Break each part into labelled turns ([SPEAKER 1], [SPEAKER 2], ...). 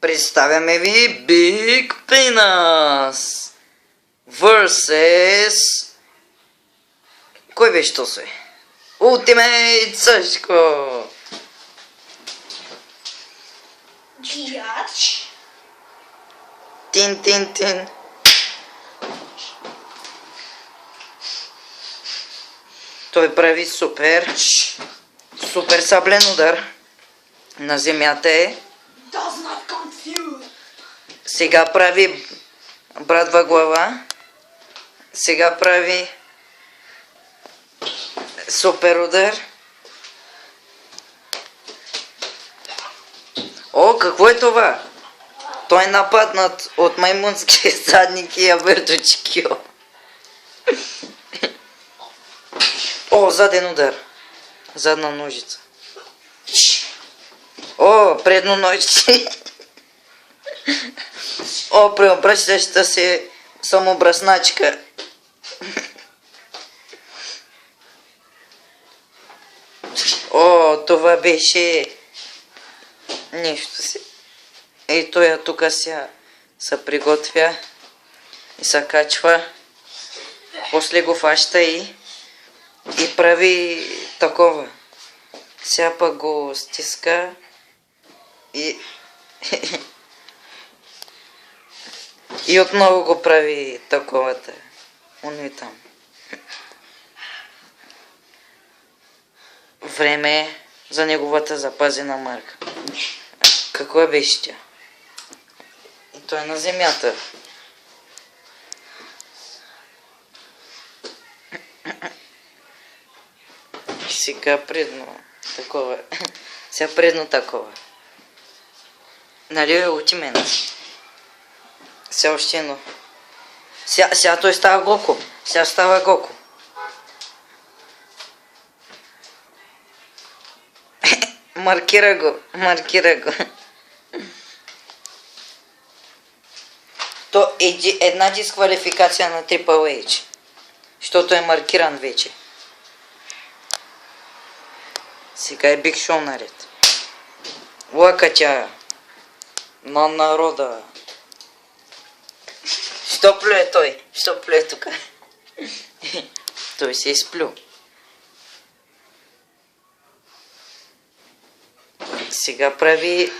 [SPEAKER 1] Представяме ви Big Penis vs. Кой беше то се? Ultimate Сашко!
[SPEAKER 2] Джияч.
[SPEAKER 1] Тин. Той прави супер саблен удар. На земята е.
[SPEAKER 2] Does not confuse.
[SPEAKER 1] Сега прави брадва глава. Сега прави супер удар. О, какво е това? Той е нападнат от маймунския задник и Алберто Чикио. О, заден удар. Задна ножица. О, предно ножица. О, преобръщаща се самобръсначка. О, това беше нещо си. И той тук се приготвя и се качва. После го фаща и прави такова. Сега пък го стиска и и отново го прави таковата. Он е там. Време е за неговата запазена марка. Какво беше тя? И той е на земята. Сега предно такова. Сега предно такова. Нали е ултимент? Сега още едно. Сега той става Гоку. Сега става Гоку. Маркира го. То е една дисквалификация на Triple H. Защото е маркиран вече. Сега е Биг Шоу наред. Лъкатя на народа. Що плюе той? Що плюе тук? Той се изплю. Сега прави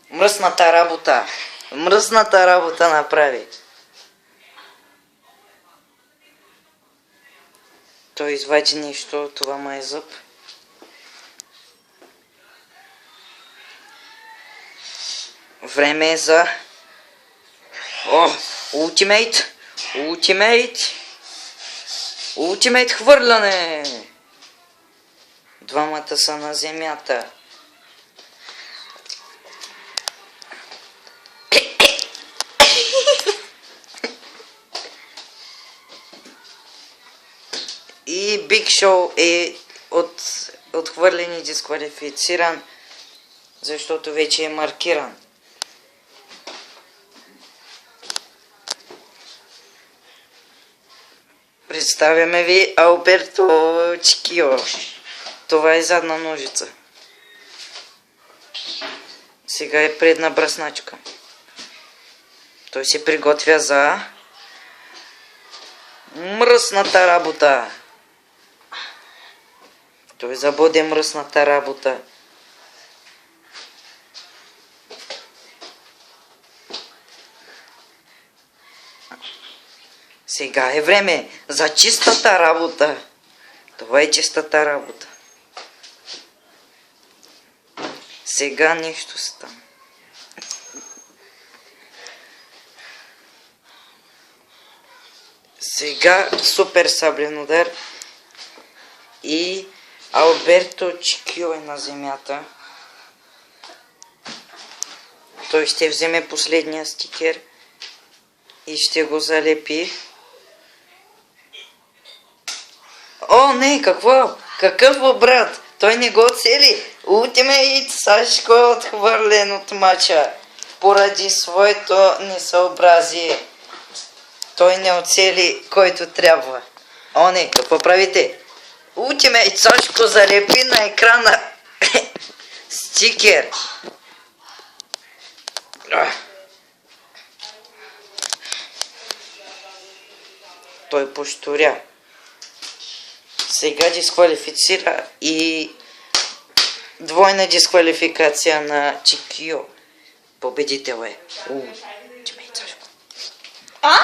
[SPEAKER 1] мръсната работа. Мръсната работа направи. Той извади нещо, това ма е зъб. Време е за... О, Ултимейт хвърляне! Двамата са на земята. И Биг Шоу е отхвърлен и дисквалифициран, защото вече е маркиран. Представяме ви Алберто Чикио. Това е задна ножица. Сега е предна бръсначка. Той се приготвя за мръсната работа. Той забуде мръсната работа. Сега е време за чистата работа. Това е чистата работа. Сега нещо стана. Сега супер саблен удар. И Алберто Чикио е на земята. Той ще вземе последния стикер и ще го залепи. О, не, какво? Какъв брат? Той не го оцели. Ултимейт Сашко е отхвърлен от мача поради своето несъобразие. Той не оцели който трябва. О, не, какво правите? Ултимейт Сашко залепи на екрана стикер. Той пощуря. Сега дисквалифицира и двойна дисквалификация на Чикио. Победител е. Тимей Цашко.
[SPEAKER 2] А?